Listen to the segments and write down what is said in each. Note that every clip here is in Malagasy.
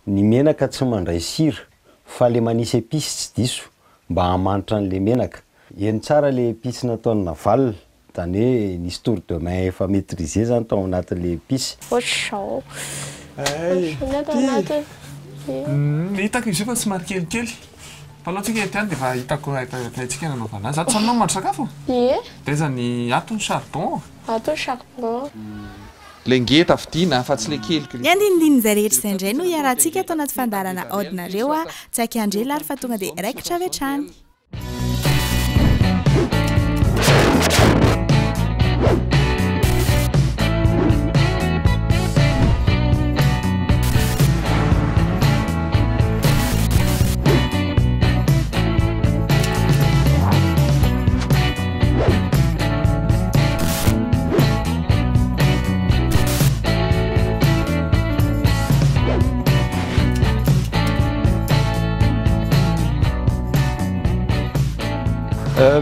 ny menaka tsy mandray sira fa le manisy épice tsy diso mba hamanitra an'le menaka. Eny tsara le épice nataony Naval, zany hoe nisy tour de main efa maîtrisé zany tao anatin'le épice. Ohatr'izao. Hitako izy io fa somary kelikely. Palaotsika ety any dia efa hitako haitsika nanaovana azy. Ato sanao mandro sakafo? Ie. Teza ny atony charbon. Atony charbon. Le ngeta vidiana fa tsy le kelikely. Ny andinindin'izay rehetra izay indray no iarahantsika atao anaty fandarana aodinareo tsy akiandrela ary fa tonga dia raikitra avy hatrany.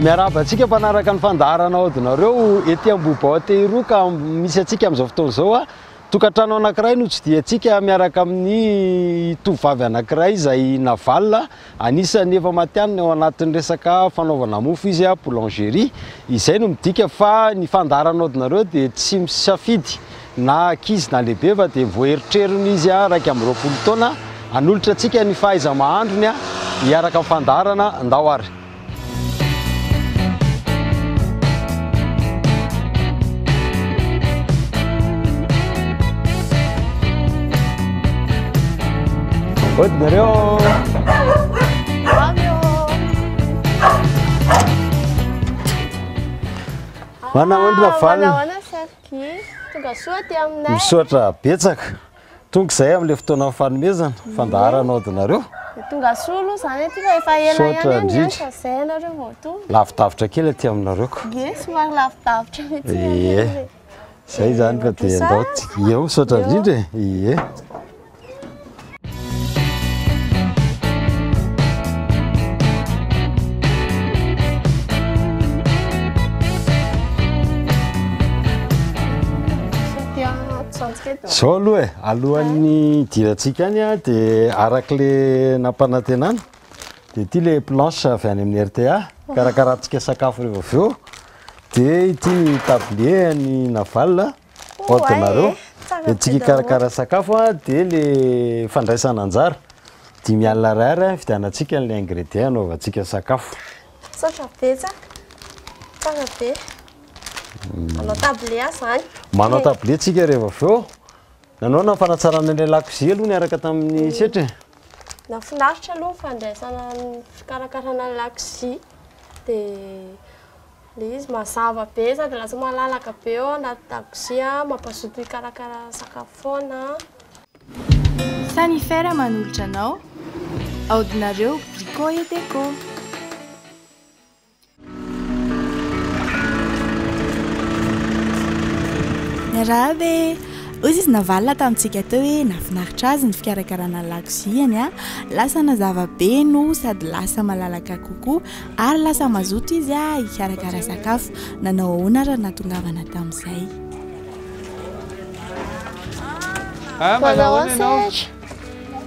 Miarahaba antsika mpanaraka ny fandaharana aodinareo ety Ambohiba Tehiroka misy antsika amin'izao fotoana izao tokantrano anankiray notsidihetsika miaraka amin'ny tovovavy anankiray izay Naval, anisany efa matianina ao anatin'ny resaka fanaovana mofo izy boulangerie. Izay no midika fa ny fandaharana aodinareo dia tsy misafidy na ankizy na lehibe fa dia voaeritrerony izy raika amby 20 taona hanolotra antsika ny fahaiza mahandrony hiaraka amin'ny fandaharana andao ary. Aodinareo. Manao Naval. Tonga soa aty aminay. Misoatra betsaka. Tonga izay amin'ilay fotoana fanomezana fandaharana aodinareo. Tonga soa aloha zany aty fa efa ela ihany fa izay ianareo vao tonga. Lavidavitra kely aty aminareo. Ie, somary lavidavitra mihitsy. Ie. Izay zany fa dia andao eo misoatra indrindra. Ie. Zao aloha alohan'ny idirantsika any dia arak'le nampanantenana dia ity le planche avy any amin'ny RTA karakarantsika sakafo rehefa avy eo dia ity ny tablier ny Naval aodinareo dia tsika karakara sakafo dia le fandraisana anjara 5 alina ariary vidianantsika le ingrédient anaovantsika sakafo. Saotra betsaka. Tsara be. Manao tablier zany. Manao tablier tsika rehefa avy eo. Nanao na fanatsarana ilay lakozy aloha niaraka tamin'ny setra. Nafinaritra aloha fandraisana fikarakarana lakozy dia le izy mazava be sady lasa malalaka be eo anaty lakozy mampazoto hikarakara sakafo foana. Sanifera manolotra anao aodinareo Brico et Déco. Miarabe ozy izy Naval tamintsika teo hoe nafinaritra azy ny fikarakarana lakoziany lasa nazava be no sady lasa malalaka kokoa ary lasa mazoto izy hikarakara sakafo. Nanao ahoana raha natongavana tamin'izay?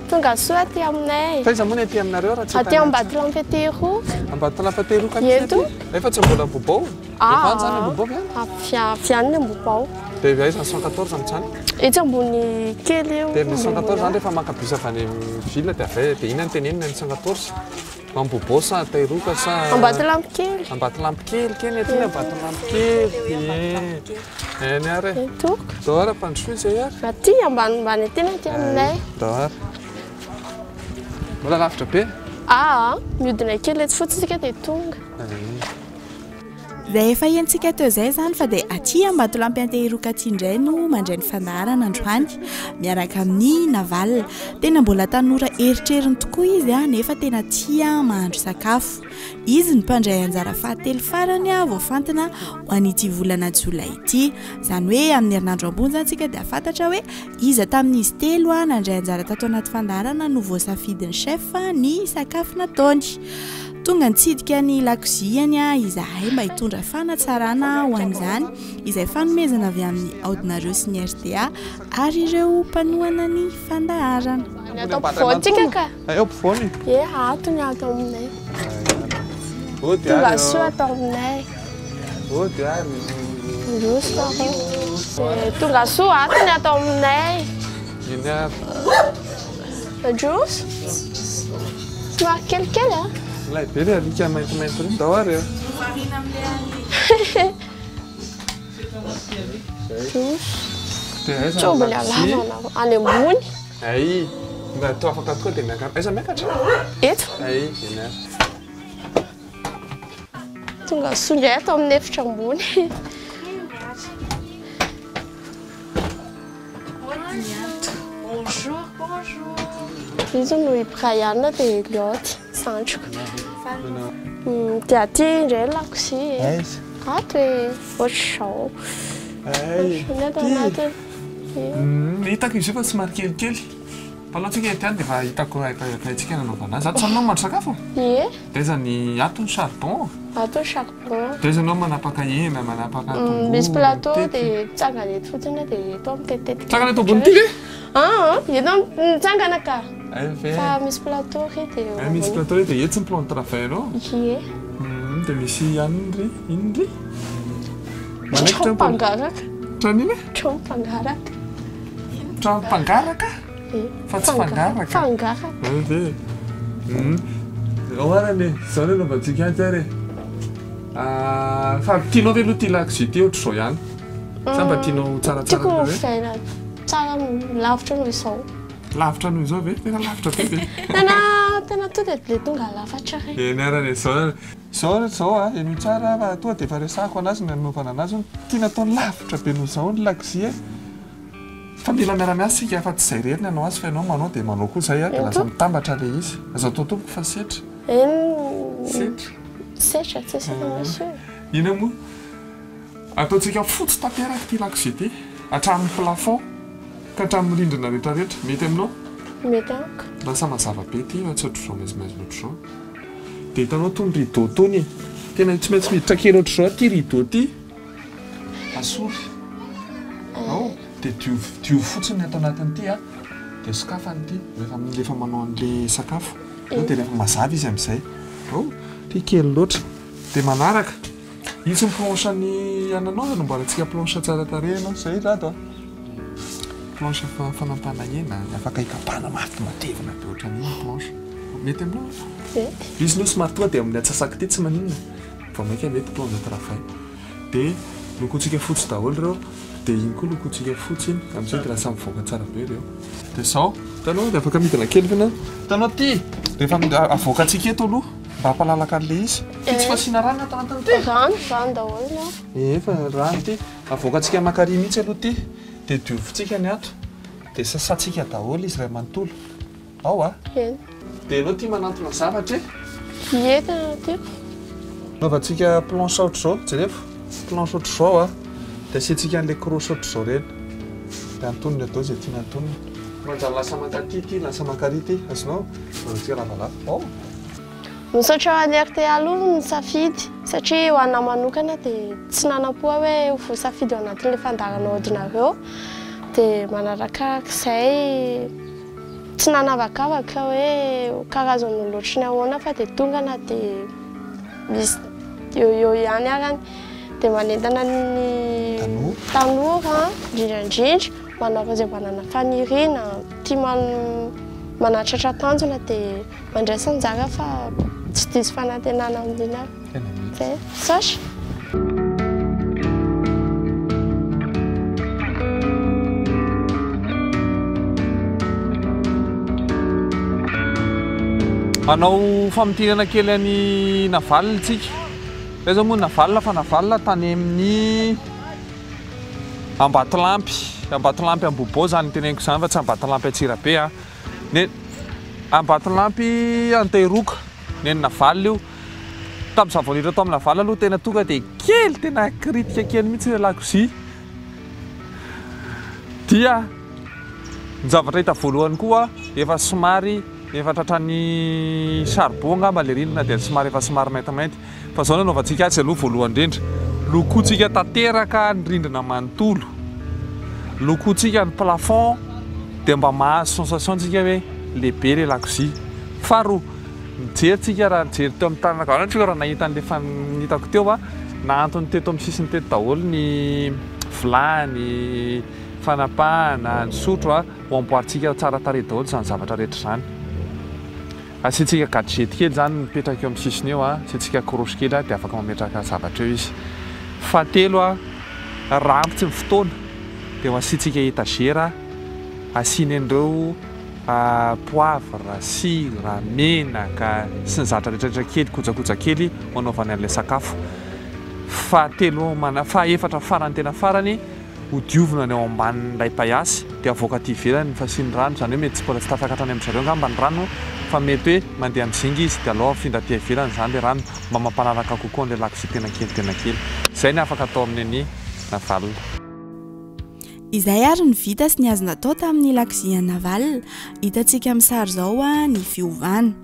Tonga soa aty aminay. Taiza moa ny aty aminareo raha tsy aty Ambatolampy Tehiroka. Ambatolampy Tehiroka Eto. Efa tsy mbola Bobao. Efa any zany Bobao Avy any ny Bobao. Dia aiza 114 amin'izany? Etsy ambony kely eo. Dia ny 114 zany rehefa makabisa avy any ville dia avy dia ina ny tenenina ny 114? Bobao sa Tehiroka sa Ambatolampy kely. Ambatolampy kely kely aty Ambatolampy kely. Eny ary. Eto. Dao ary mpandrosoa izay ary. Aty ambanimbany aty aty aminay. Dao ary. Mbola lavitra be? Mihodina kely eto fotsiny isika dia tonga. Izay efa entsika teo izay zany fa dia aty Ambatolampy Tehiroka aty indray no mandray ny fandaharana androany miaraka amin'ny Naval. Tena mbola tanora eritreriny tokoa izy nefa tena tia mahandro sakafo. Izy ny mpandray anjara fahatelo farany voafantina ho an'ity volana Jolay ity. Izany hoe amin'ny herinandro ambony zany tsika dia fantatra hoe izy tamin'izy telo nandray anjara tato anaty fandaharana no voasafidin'ny chef ny sakafo nataony. tonga nitsidika ny lakoziany izahay mba hitondra fanatsarana ho an'izany izay fanomezana avy amin'ny audinareo sy ny RTA ary ireo mpanohana ny fandaharana. Atao mpivoantsika ka? Eo mpivoany? Ato ny atao aminay. Tonga soa atao aminay. Ndroso tonga soa ato ny atao aminay. Iny aby. Ndroso? Somary kelikely a? Ilay be le alika maintimainty reny dao ary. Tsobo le alavana any ambony. Ay, mba atao afaka tokoa dia miakatra. Aiza miakatra? Eto. Ay, iny aby. Tonga soa indray atao amin'ny efitra ambony. Izy no Brianna dia Lioty, Santroko. Dia aty indray lakozy. Ato hoe ohatr'izao. Hitako izy io fa somary kelikely. Palaontsika ety any dia efa hitako haikaitsika nanaovana azy. Ato samy nao mandrisakafo? Ie. Taiza ny ato ny charbon. Ato charbon. Taiza anao manapaka hena, manapaka tongolo. Misy plateau dia mitsangana eto fotsiny dia eto mitetetika. Mitsangana eto ambony ity ve? Eto mitsangana ka. Ve. Fa misy plateau ry dia. Misy plateau dia etsy ny plan de travail anao. Ie. Dia misy anony ry, ino ry? Trano mpangaraka. Trano iny? Trano mpangaraka. Trano mpangaraka? Fa tsy fangaraka. Fangaraka. Ve. Oharany izao ny novantsika azy ary. Fa tianao ve aloha ty lakozy ity ohatr'izao ihany? Sa mba tianao tsaratsara Tiako mifaina tsara lavitra noho izao. Lavitra noho izao ve? Tena lavitra be ve? Tena to dia le tonga lafatra re. Eny arany izao eno tsara fa toa dia efa resahako anazy ny anaovana anazy. Tiana atao lavitra be noho izao ny lakozy. Fa mila miara-miasa sika fa tsy izay rery ny anao azy fa ianao manao dia manao koa izay dia lasa mitambatra le izy. Azo atao tompoko fa setra. Setra. Setra tsy setra monsieur. Ina moa? Ataontsika fotsy tanteraka ity lakozy ity. Hatramin'ny plafond ka hatramin'ny rindrina rehetrarehetra. Mety aminao? Mety amiko. Lasa mazava be ity fa tsy ohatr'izao maizimaizina ohatr'izao. Dia hitanao tony rideau tony. Tena tsy maintsy miditra kely ohatr'izao ity rideau ity. Asory. Dia diovy fotsiny atao anatin'ity dia sokafany ity rehefa manao an'ilay sakafo. Dia rehefa mazava izy amin'izay. Ity kely loatra. Dia manaraka. Izy ny planche ny ananao namboarantsika planche tsara tarehy ianao izay rato. Planche fanampahana hena afaka hikapana mafy matevina be ohatran'iny planche. Mety aminao? Mety. Izy no somary tonga dia amin'ny atsasaka ity tsy maninona. Vao maika mety plan de travail. Dia lokontsika fotsy daholo ireo. Dia iny koa lokontsika fotsy iny amin'izay dia lasa mivoaka tsara be ireo. Dia izao hitanao dia afaka midina kely fana. Hitanao ity rehefa avoakantsika eto aloha mba hampalalaka an'ilay izy. Tsy fasiana rano atao anatin'ity. Rano daholo. Efa rano ity. Avoakantsika makary mihitsy aloha ity. Dia diovintsika ny ato. Dia sasantsika daholo izy iray manontolo. Ao Eny. Dia ianao tia manantona zavatra e? Ie tena tiako. Naovantsika planche ohatr'izao, jereko. Planche ohatr'izao dia asiantsika an'ilay krosy ohatr'izao reny. Dia antonony atao izay tiana antonony. Manjary lasa makaty ity, lasa makary ity. Azonao? Naovantsika lavalava. Misaotra ho an'ny RTA aloha ny safidy satria ho anà manokana dia tsy nanam-poa hoe ho voasafidy ao anatin'ilay fandaharana audinareo dia manarakarak'izay tsy nanavakavaka hoe karazana loatra ny ahoana fa dia tonga na dia misy eo ihany arany dia manentana ny tanora indrindrandrindra manao fahazavana faniriana tia manatratra tanjona dia mandraisa anjara fa tsy diso fanantenana amin'iny ary. Zay, sasy. Manao famotirana kely any Navalina tsika. Ilay zao moa Navalina fa Navalina tany amin'ny Ambatolampy Ambobo zany teneniko izany fa tsy Ambatolampy Atsirabe Ne Ambatolampy Antehiroka neny Navalina io. Tamin'izaho vao niditra tao amin'ny Navalina aloha tena tonga dia kely tena kritika kely mihitsy ilay lakozia. Dia ny zavatra hita voalohany koa efa somary efa tratran'ny charbon ngamba le rindrina dia somary efa somary maintimainty fa zao nanaovantsika azy aloha voalohany indrindra lokoantsika tanteraka ny rindrina manontolo lokoantsika ny plafond dia mba mahazo sensationtsika hoe lehibe le lakozia faharoa mijerytsika raha nijery teo amin'ny tanana gaonatsika raha nahita an'le fanitako teo a na antony teto amin'ny sisiny teto daholo ny vilany fanapahana ny sotro a ho amboaritsika tsara tarehy daholo zany zavatra rehetra zany asiantsika gadgety kely zany mipetraka eo amin'ny sisiny eo a asiantsika korosy kely a dia afaka mametraka zavatra eo izy fahatelo a rampitsy ny fotoana dia ho asiantsika etagera asiany an'ireo poivre, sira, menaka sy ny zavatra rehetrarehetra kely kojakoja kely manaovany an'ilay sakafo fahaefatra farany tena farany ho diovina ny ao ambanin'ilay paiasy dia avoaka aty ivelany fasiany rano zany hoe mety tsy mbola tsy tafakatra any amin'ny zareo ngamba ny rano fa mety hoe mandeha amin'ny zinga izy dia aloha mifindra aty ivelany zany le rano mba mampanaraka kokoa an'ilay lakozia tena kely izay ny afaka atao amin'ny navalina. Izay ary ny vita sy ny azo natao tamin'ny lakozia navalina hitantsika amin'ny sary zao a ny fiovana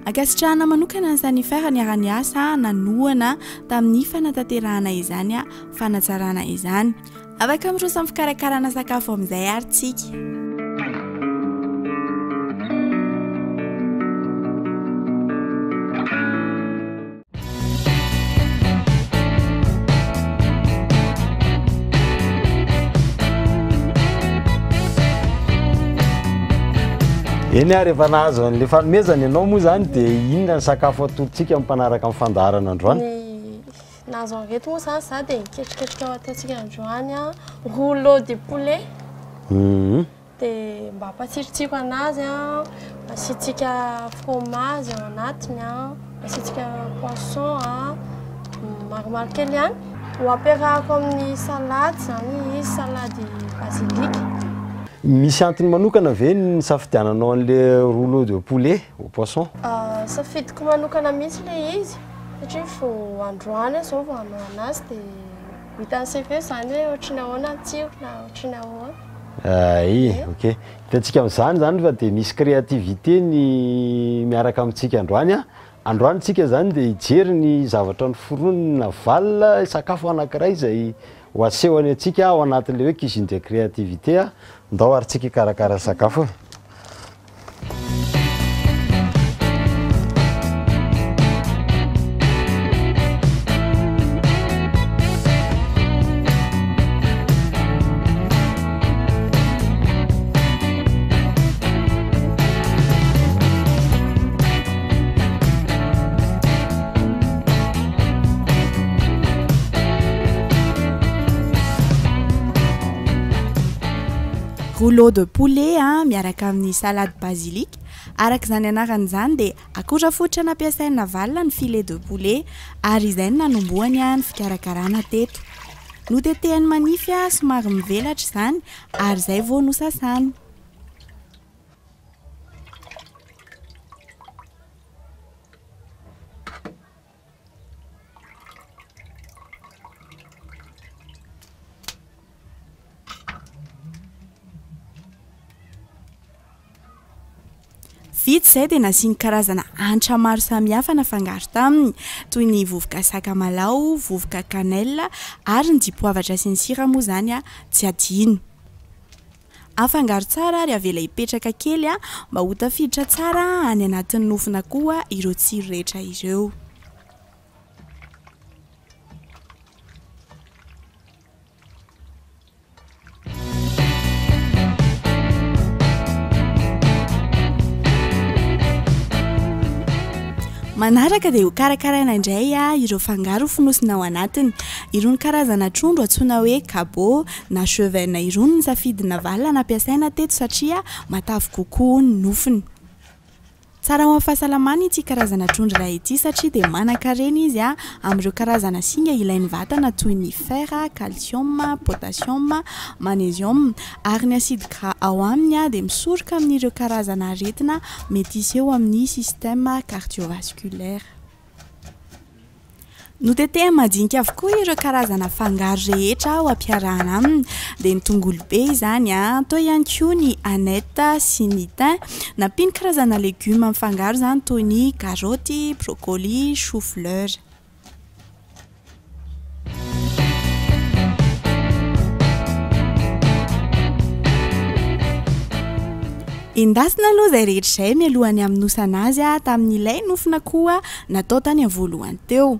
ankasitrahana manokana ny fer niarany asa nanoana tamin'ny fanatanterahana izany a fanatsarana izany afaka mirosa amin'ny fikarakarana sakafo amin'izay ary tsika. Eny ary efa nahazo an'le fanomezana ianao moa zany dia inona ny sakafo atolotsika mpanaraka amin'ny fandaharana androany? Nahazo an'ireto moa zany za dia niketriketrika ao ataontsika androany a rouleau de poulet dia mba hampatsirotsiro anazy a asiantsika fromage ao anatiny a asiantsika poisson a maromaro kely ihany ho ampiarahako amin'ny salady zany izy salady basilique. Misy antony manokana ve ny safidiananao an'le rouleau de poulet au poisson? Safidiko manokana mihitsy le izy satria vao androany zao vao hanao anazy dia hitan'ny CV zany hoe ohatrany ahoana tsiro na ohatrany ahoana. Ok. Hitantsika amin'izany zany fa dia misy créativité ny miaraka amintsika androany a. Androany tsika zany dia hijery ny zavatra noforoniny navalina sakafo anankiray izay ho asehony antsika ao anatin'le hoe cuisine de créativité a ndao ary tsika karakara sakafo. Rouleau de poulet miaraka amin'ny salade basilique araka izany anarany izany dia akora fototra nampiasainy navalina ny filet de poulet ary izay no nanombohany ny fikarakarana teto notetehany manify somary mivelatra izany ary izay vao nosasany. Vita izay dia nasiany karazana hanitra maro samihafa nafangaro taminy toy ny vovoka sakamalaho, vovoka cannelle ary ny dipoavatra sy ny sira moa zany tsy adino. Afangaro tsara ary avela hipetraka kely mba ho tafiditra tsara any anatin'ny nofona koa ireo tsiro rehetra ireo. Manaraka dia ho karakaraina indray ireo fangaro fonosina ao anatiny. Irony karazana trondro antsoina hoe cabot na chevaine irony ny safidy navalina nampiasaina teto satria matavy kokoa ny nofony. Tsara ho amin'ny fahasalamana ity karazana trondro raha ity satria dia manan-karena izy amin'ireo karazana singa ilain'ny vatana toy ny fer, calcium, potassium, magnesium ary ny acide gras ao aminy dia misoroka amin'ireo karazana aretina mety iseho amin'ny système cardiovasculaire. Notetehina madinika avokoa ireo karazana fangaro rehetra ho ampiarahana aminy dia ny tongolo be izany atao ihany koa ny aneth sy ny thym nampiny karazana legioma mifangaro izany toy ny karoty, brocoli, chou-fleur. Endasina aloha izay rehetra izay mialohany amin'ny nosana azy tamin'ilay nofona koa natao tany amin'ny voalohany teo.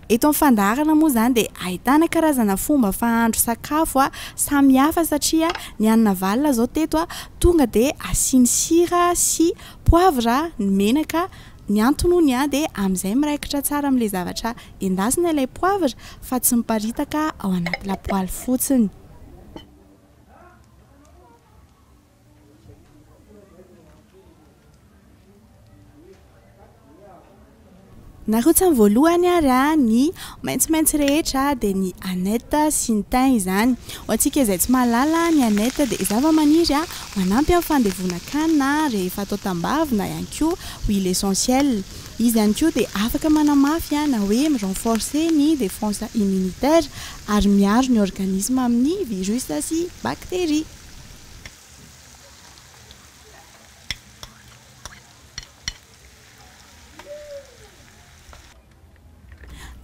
Eto amin'ny fandaharana moa izany dia ahitana karazana fomba fahandro sakafo samihafa satria ny anana valona zao teto tonga dia asiany sira sy poivre, ny menaka, ny antonony dia amin'izay miraikitra tsara amin'ilay zavatra endasina ilay poivre fa tsy miparitaka ao anaty lapoaly fotsiny. Narotsany voalohany ary ny maitsomaitso rehetra dia ny aneth sy ny thym izany. Ho antsika izay tsy mahalala ny aneth dia zavamaniry manampy amin'ny fandevonankanina rehefa atao tambavy na ihany koa huile essentielle. Izy ihany koa dia afaka manamafy na hoe renforcer ny défense immunitaire ary miaro ny organisme amin'ny virus sy bactéries.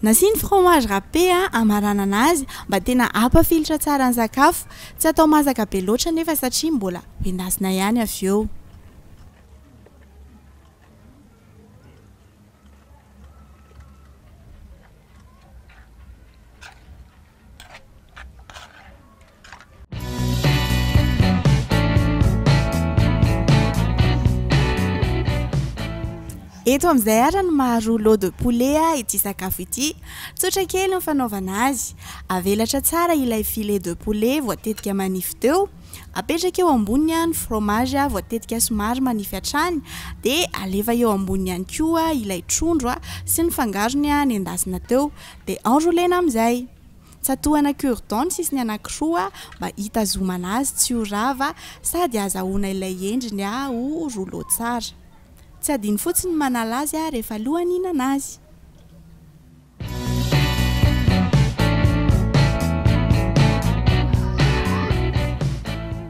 Nasiany fromage râpé amaranana anazy mba tena ampafilitra tsara ny sakafo, tsy atao masaka be loatra nefa satria mbola endasina ihany avy eo. Eto amin'izay ary ny maharoa de poulet ity sakafo ity. Tsotra kely ny fanaovana azy. Avelatra tsara ilay filet de poulet voatetika manify teo. Apetraka eo amboniny ny fromage voatetika somary manify hatrany dia alefa eo amboniny ihany koa ilay trondro sy ny fangarony nendasina teo dia enroulena amin'izay. Tsatoana cure-dent sisiny anankiroa mba hitazomana azy tsy ho rava sady azahoana ilay endriny ho rouleau tsara. Tsy adino fotsiny manala azy rehefa alohan'ny hihinana azy.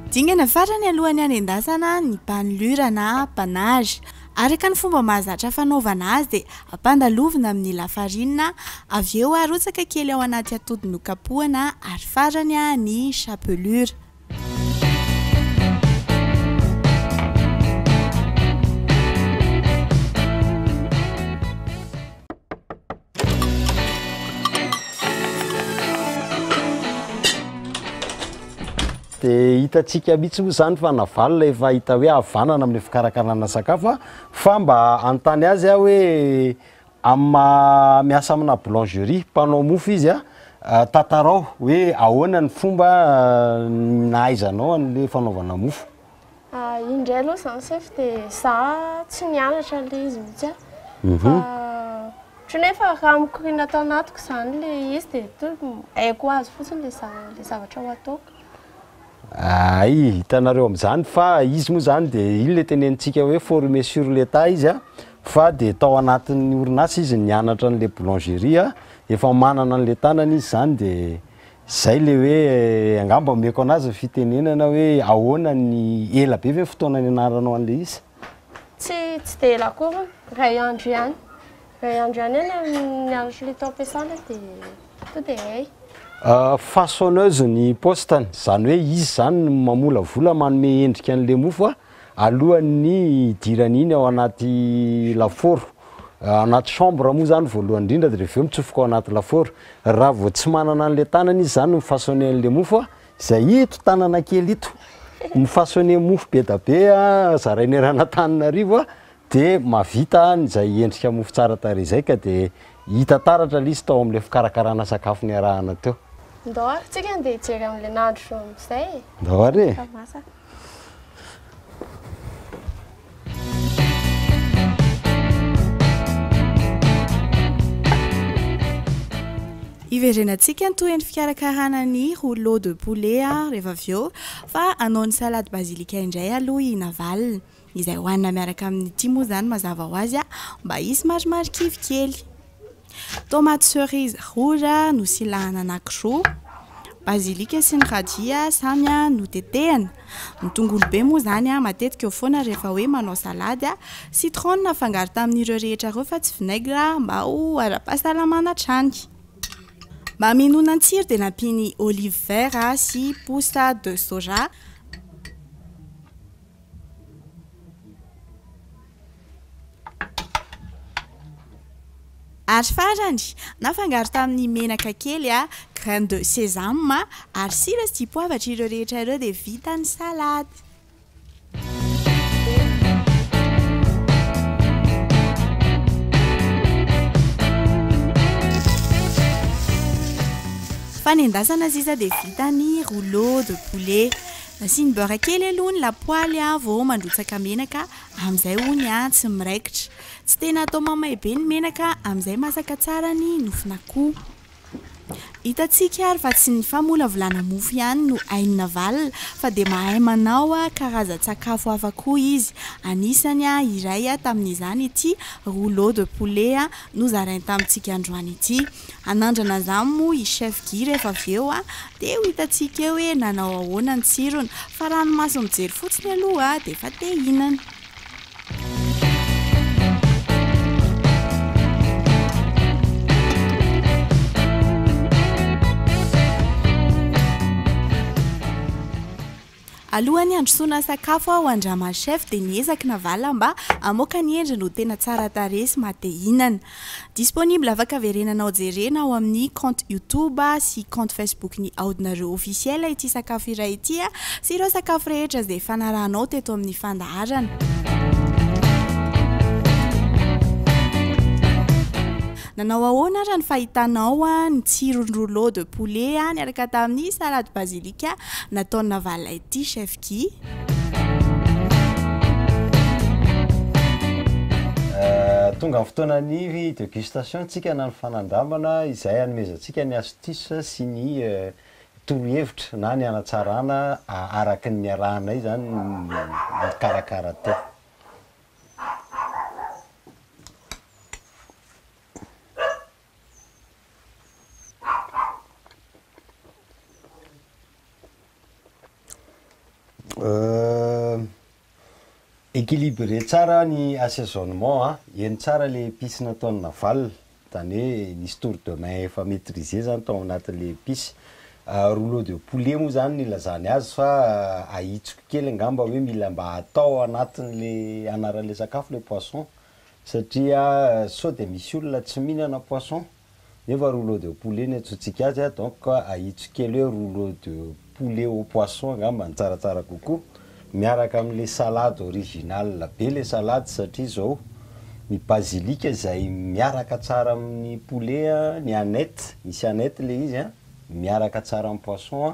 Dingana farany alohan'ny hanendasana ny panelure na panache. Araka ny fomba mahazatra fanaovana azy dia ampandalovina amin'ny lafarinina, avy eo arotsaka kely ao anaty atody nokapohana ary farany ny chapelure. Dia hitantsika mihitsy moa izany fa na valona efa hita hoe havanana amin'ny fikarakarana sakafo fa mba anontany azy hoe miasa amina boulangerie mpanao mofo izy tantarao hoe ahoana ny fomba nahaizanao an'ilay fanaovana mofo. Indray aloha izany sefy dia za tsy nianatra ilay izy mihitsy fa nefa raha mikoriana tao anatiko izany ilay izy dia haiko azy fotsiny ilay zavatra ho ataoko. Hitanareo amin'izany fa izy moa izany dia iny le tenenitsika hoe formé sur l'état izy fa dia tao anatin'ny orinasa izy nianatra an'ilay boulangerie efa manana an'ilay tanany izy izany dia izay le hoe angamba meko anazy fitenenana hoe ahoana ny ela be ve fotoana nianaranao an'ilay izy? Tsy dia ela akory, iray andro ihany. Iray andro ihany nianatra ilay tao am-piasana dia to dia hay. Façonneuse ny postany, izany hoe izy izany mamola vola manome endrika an'ilay mofo alohan'ny idirany iny ao anaty lafaoro. Anaty chambre moa izany voalohany indrindra dia rehefa mitsofoka ao anaty lafaoro. Raha vao tsy manana an'ilay tanany izy izany mifaçonné an'ilay mofo izay ito tanana kely ito mifaçonné mofo be da be zarainy rana Antananarivo dia mahavita izay endrika mofo tsara tarehy izay ka dia hita taratra ilay izy tao amin'ilay fikarakarana sakafo niarahana teo. Ndao ary tsika andeha hijery amin'ilay nandro amin'izay. Ndao ary e. Iverenantsika ny toy ny fikarakarana ny rouleau de poulet rehefa avy eo fa anao ny salade basilika indray aloha inavalina. Izay hohanina miaraka amin'ny ity moa izany mazava ho azy mba hisy maromaro kivy kely. tomate cerise rouge no silahana anankiroa, basilika sy ny radia samy no tetehana. Ny tongolo be moa zany matetika eo foana rehefa hoe manao salady, citron nafangaro tamin'ireo rehetra ireo fa tsy vinaigre mba ho ara-pahasalamana hatrany. Mba haminona ny tsiro dia nampiany olive vert sy pousse de soja. Ary farany nafangaro tamin'ny menaka kely graine de sésame ary sira sy poavatra ireo rehetra ireo dia vita ny salady. Fanendasana sisa dia vita ny rouleau de poulet. Nasiany beurre kely aloha ny lapoaly vao mandrotsaka menaka, amin'izay hony tsy miraikitra. Tsy tena atao mamay be ny menaka, amin'izay masaka tsara ny nofona-koho. Hitantsika ary fa tsy ny famolavolana mofo ihany no hainina valina fa dia mahay manao karazan-tsakafo hafa koa izy. Anisany iray tamin'izany ity rouleau de poulet nozarainy tamintsika androany ity. Anandrana izany moa i chef Guy rehefa avy eo dia ho hitantsika hoe nanao ahoana ny tsirony, fa ranomaso mijery fotsiny aloha dia efa te hihinana. Alohany androsoana sakafo ho andrama chef dia niezaka navala mba amoaka ny endriny ho tena tsara tarehy sy mahate hihinana. Disponible afaka verenanao jerena ao amin'ny compte YouTube sy compte Facebook ny aodinareo officiel ity sakafo iray ity sy ireo sakafo rehetra izay fanarahanao teto amin'ny fandaharana. Nanao ahoana raha ny fahitanao ny tsirony rouleau de poulet niaraka tamin'ny salade basilika nataona valina ity chef Guy? Tonga amin'ny fotoanan'ny dégustation tsika na ny fanandramana izay hanomezantsika ny astuce sy ny torohevitra na ny hanatsarana araky ny arahanay zany ny karakara teo. Équilibré tsara ny assaisonnement eny tsara le épice nataony navalina, zany hoe nisy tour de main efa maîtrisé zany tao anatin'le épice. Rouleau de poulet moa zany nilazany azy fa ahitsoko kely angamba hoe mila mba atao anatin'le anaran'le sakafo le poisson satria sao dia misy olona tsy mihinana poisson nefa rouleau de poulet ny atsotsika azy donc ahitsoko kely hoe rouleau de poulet au poisson angamba ny tsaratsara kokoa miaraka amin'le salade original be le salade satria zao ny basilika izay miaraka tsara amin'ny poulet ny aneth, misy aneth le izy miaraka tsara amin'ny poisson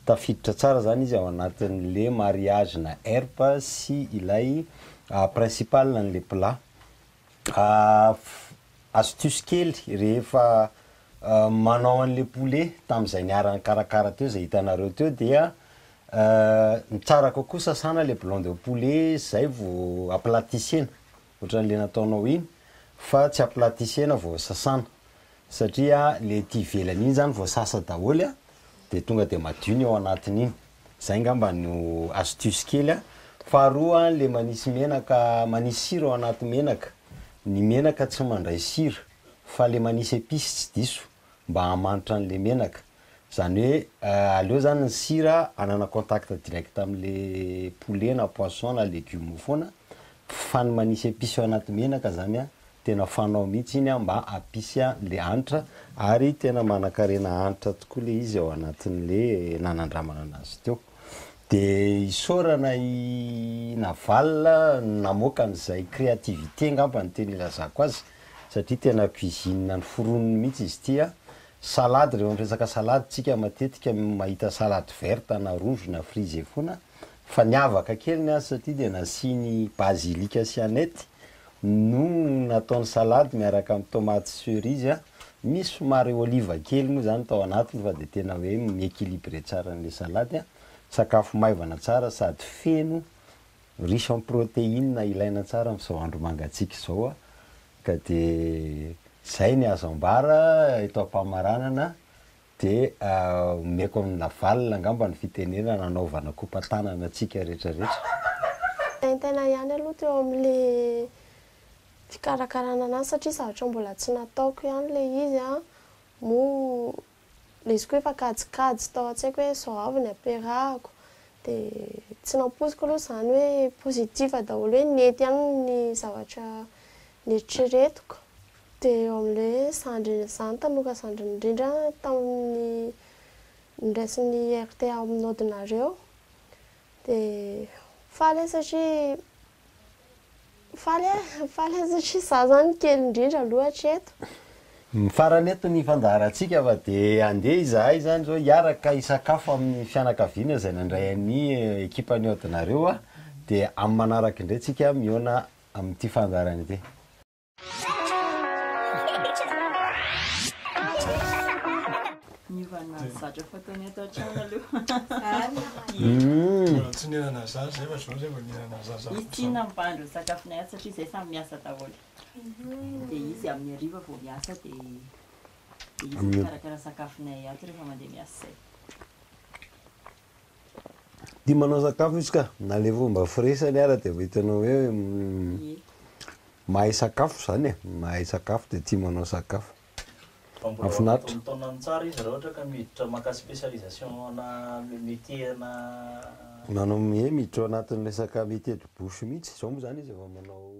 tafiditra tsara zany izy ao anatin'le mariage na herbe sy ilay principal n'le plat. Astuce kely rehefa manao an'le poulet tamin'izay niarany karakara teo izay hitanareo teo dia ny tsara kokoa sasana le blanc de poulet zay vao aplatisena ohatran'le nataonao iny fa tsy aplatisena vao sasana satria le ty ivelany iny zany vao sasa daholo dia tonga dia madio ny ao anatin'iny. Zay ngamba no astuce kely. Faharoa le manisy menaka, manisy sira ao anaty menaka. Ny menaka tsy mandray sira fa le manisy épice tsy diso mba hamanitra an'le menaka. Zany hoe aleo zany ny sira anana contact direct amin'le poulet na poisson na légume foana fa ny manisy épice ao anaty menaka zany tena fanao mihitsy iny mba apisy le hanitra ary tena manakarena hanitra tokoa le izy ao anatin'le nanandramana anazy teo. Dia isaorana navalina namoaka an'izay créativité ngamba ny teny ilazako azy satria tena cuisine ny foronony mihitsy izy ity. Salade rehefa miresaka salade tsika matetika mahita salade verte na rouge na frisé foana fa niavaka kely azy satria dia nasiany basilika sy anety no nataony salade miaraka amin'ny tomate cerise misy somary olive kely moa zany tao anatiny fa dia tena hoe mi-équilibré tsara n'le salade. Sakafo maivana tsara sady feno riche en protéine ilaina tsara amin'izao andro mangatsiaka izao ka dia zay ny azo ambara ito ampamaranana dia meko amina valina angamba ny fitenena nanaovana kopatanana atsika rehetrarehetra. Tena ihany aloha teo amin'le fikarakarana anazy satria zavatra mbola tsy nataoko ihany le izy mo le izy koa efa kajikajy tao an-tsaiko hoe zao avy ny ampiarahako dia tsy nampoiziko aloha izany hoe pozitiva daholo hoe nety ihany ny zavatra nieritreretiko. Dia eo amin'ilay sandriny izany tanoka sandriny indrindra tamin'ny niraisin'ny RT amin'Audinareo dia faly satria faly satria za zany kely indrindra aloha hatreto. Farany eto ny fandaharantsika fa dia andeha izahay zany zao hiaraka hisakafo amin'ny fianakaviana izay nandray ny ekipan'ny Audinareo dia amin'ny manaraka indray tsika mihaona amin'ity fandaharana ity. Zatra fataony atao an-trano aloha. Tsy nihinana zay zay fa zao zay vao nihinana zaza. Izy tiana mipandro sakafonay ato satria izay samy miasa daholo. Dia izy amin'ny hariva vao miasa dia izy mikarakara sakafonay ato rehefa mandeha miasa zay. Dia manao sakafo izy ka na le fomba firesany ara dia hitanao hoe mahay sakafo zany e, mahay sakafo dia tia manao sakafo. Mahafinaritra. Taonany tsara izy raha ohatra ka miditra maka spécialisation ana métier na manao miditra ao anatin'ny resaka métier de bouche mihitsy, izao moa zany izy efa manao